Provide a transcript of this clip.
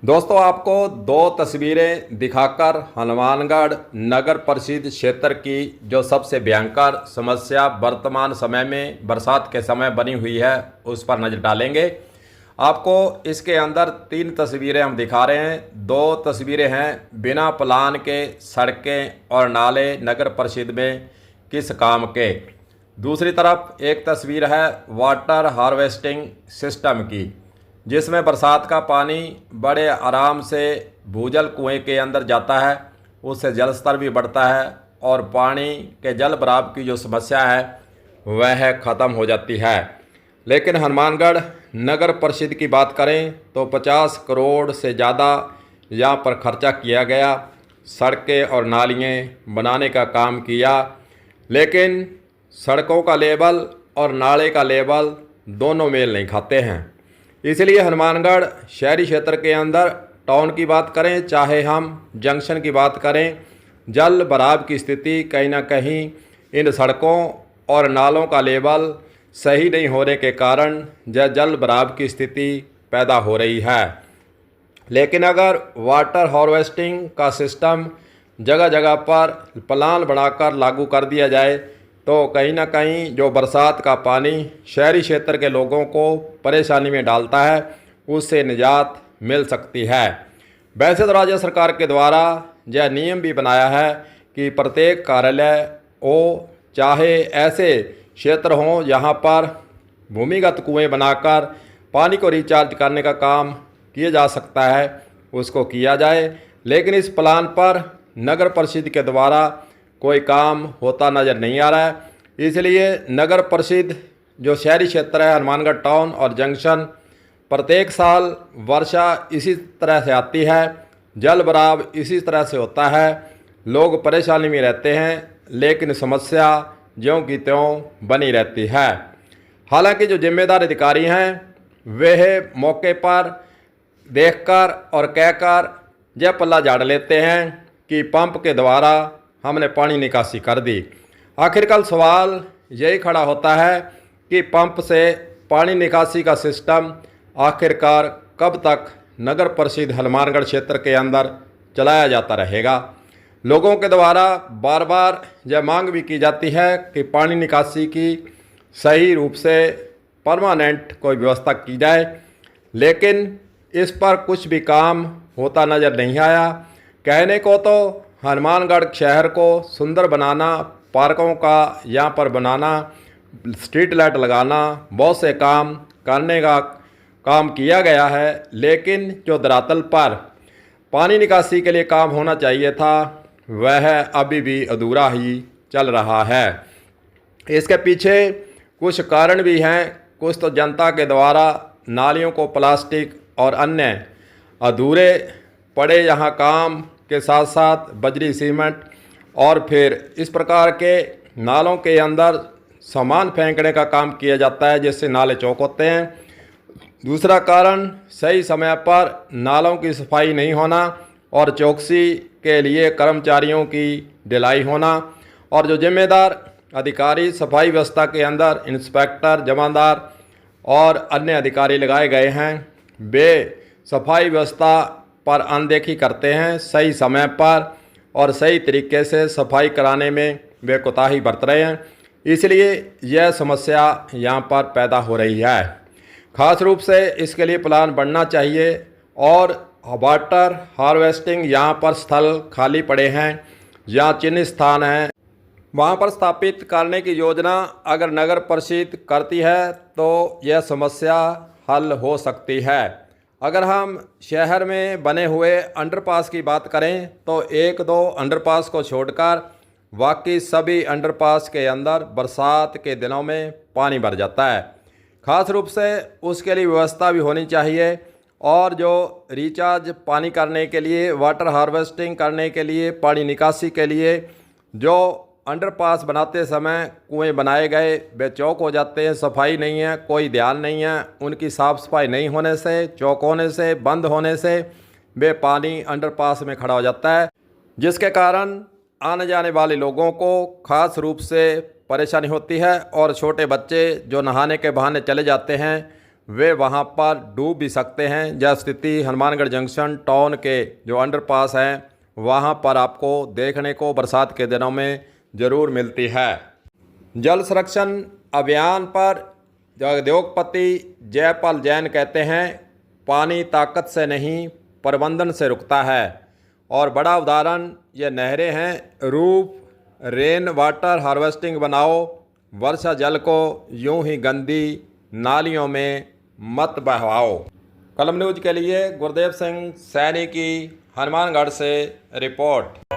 दोस्तों, आपको दो तस्वीरें दिखाकर हनुमानगढ़ नगर परिषद क्षेत्र की जो सबसे भयंकर समस्या वर्तमान समय में बरसात के समय बनी हुई है उस पर नज़र डालेंगे। आपको इसके अंदर तीन तस्वीरें हम दिखा रहे हैं। दो तस्वीरें हैं बिना प्लान के सड़कें और नाले नगर परिषद में किस काम के। दूसरी तरफ एक तस्वीर है वाटर हार्वेस्टिंग सिस्टम की, जिसमें बरसात का पानी बड़े आराम से भूजल कुएं के अंदर जाता है, उससे जल स्तर भी बढ़ता है और पानी के जल भराव की जो समस्या है वह ख़त्म हो जाती है। लेकिन हनुमानगढ़ नगर परिषद की बात करें तो 50 करोड़ से ज़्यादा यहाँ पर खर्चा किया गया, सड़कें और नालियाँ बनाने का काम किया, लेकिन सड़कों का लेवल और नाले का लेवल दोनों मेल नहीं खाते हैं। इसलिए हनुमानगढ़ शहरी क्षेत्र के अंदर टाउन की बात करें चाहे हम जंक्शन की बात करें, जल भराव की स्थिति कहीं ना कहीं इन सड़कों और नालों का लेवल सही नहीं होने के कारण जल भराव की स्थिति पैदा हो रही है। लेकिन अगर वाटर हार्वेस्टिंग का सिस्टम जगह जगह पर प्लान बनाकर लागू कर दिया जाए तो कहीं ना कहीं जो बरसात का पानी शहरी क्षेत्र के लोगों को परेशानी में डालता है उससे निजात मिल सकती है। वैसे तो राज्य सरकार के द्वारा यह नियम भी बनाया है कि प्रत्येक कार्यालय हो चाहे ऐसे क्षेत्र हों जहां पर भूमिगत कुएं बनाकर पानी को रिचार्ज करने का काम किया जा सकता है उसको किया जाए, लेकिन इस प्लान पर नगर परिषद के द्वारा कोई काम होता नज़र नहीं आ रहा है। इसलिए नगर परिषद जो शहरी क्षेत्र है हनुमानगढ़ टाउन और जंक्शन, प्रत्येक साल वर्षा इसी तरह से आती है, जल भराव इसी तरह से होता है, लोग परेशानी में रहते हैं, लेकिन समस्या ज्यों की त्यों बनी रहती है। हालांकि जो जिम्मेदार अधिकारी हैं वह मौके पर देखकर और कहकर यह पल्ला झाड़ लेते हैं कि पंप के द्वारा हमने पानी निकासी कर दी। आखिरकार सवाल यही खड़ा होता है कि पंप से पानी निकासी का सिस्टम आखिरकार कब तक नगर परिषद हनुमानगढ़ क्षेत्र के अंदर चलाया जाता रहेगा। लोगों के द्वारा बार बार यह मांग भी की जाती है कि पानी निकासी की सही रूप से परमानेंट कोई व्यवस्था की जाए, लेकिन इस पर कुछ भी काम होता नज़र नहीं आया। कहने को तो हनुमानगढ़ शहर को सुंदर बनाना, पार्कों का यहाँ पर बनाना, स्ट्रीट लाइट लगाना, बहुत से काम करने का काम किया गया है, लेकिन जो धरातल पर पानी निकासी के लिए काम होना चाहिए था वह अभी भी अधूरा ही चल रहा है। इसके पीछे कुछ कारण भी हैं। कुछ तो जनता के द्वारा नालियों को प्लास्टिक और अन्य अधूरे पड़े यहाँ काम के साथ साथ बजरी सीमेंट और फिर इस प्रकार के नालों के अंदर सामान फेंकने का काम किया जाता है जिससे नाले चौक होते हैं। दूसरा कारण सही समय पर नालों की सफाई नहीं होना और चौकसी के लिए कर्मचारियों की ढिलाई होना, और जो जिम्मेदार अधिकारी सफाई व्यवस्था के अंदर इंस्पेक्टर, जमादार और अन्य अधिकारी लगाए गए हैं वे सफाई व्यवस्था पर अनदेखी करते हैं। सही समय पर और सही तरीके से सफाई कराने में वे कोताही बरत रहे हैं, इसलिए यह समस्या यहाँ पर पैदा हो रही है। खास रूप से इसके लिए प्लान बनना चाहिए और वाटर हार्वेस्टिंग यहाँ पर स्थल खाली पड़े हैं, जहाँ चिन्ह स्थान हैं, वहाँ पर स्थापित करने की योजना अगर नगर परिषद करती है तो यह समस्या हल हो सकती है। अगर हम शहर में बने हुए अंडरपास की बात करें तो एक दो अंडरपास को छोड़कर बाकी सभी अंडरपास के अंदर बरसात के दिनों में पानी भर जाता है। खास रूप से उसके लिए व्यवस्था भी होनी चाहिए, और जो रिचार्ज पानी करने के लिए, वाटर हार्वेस्टिंग करने के लिए, पानी निकासी के लिए जो अंडरपास बनाते समय कुएं बनाए गए वे चौक हो जाते हैं, सफाई नहीं है, कोई ध्यान नहीं है, उनकी साफ़ सफाई नहीं होने से, चौक होने से, बंद होने से वे पानी अंडरपास में खड़ा हो जाता है, जिसके कारण आने जाने वाले लोगों को खास रूप से परेशानी होती है। और छोटे बच्चे जो नहाने के बहाने चले जाते हैं वे वहां पर डूब भी सकते हैं। यह स्थिति हनुमानगढ़ जंक्शन टाउन के जो अंडरपास हैं वहां पर आपको देखने को बरसात के दिनों में ज़रूर मिलती है। जल संरक्षण अभियान पर उद्योगपति जयपाल जैन कहते हैं, पानी ताकत से नहीं प्रबंधन से रुकता है। और बड़ा उदाहरण ये नहरें हैं। रूफ रेन वाटर हार्वेस्टिंग बनाओ, वर्षा जल को यूं ही गंदी नालियों में मत बहाओ। कलम न्यूज़ के लिए गुरदेव सिंह सैनी की हनुमानगढ़ से रिपोर्ट।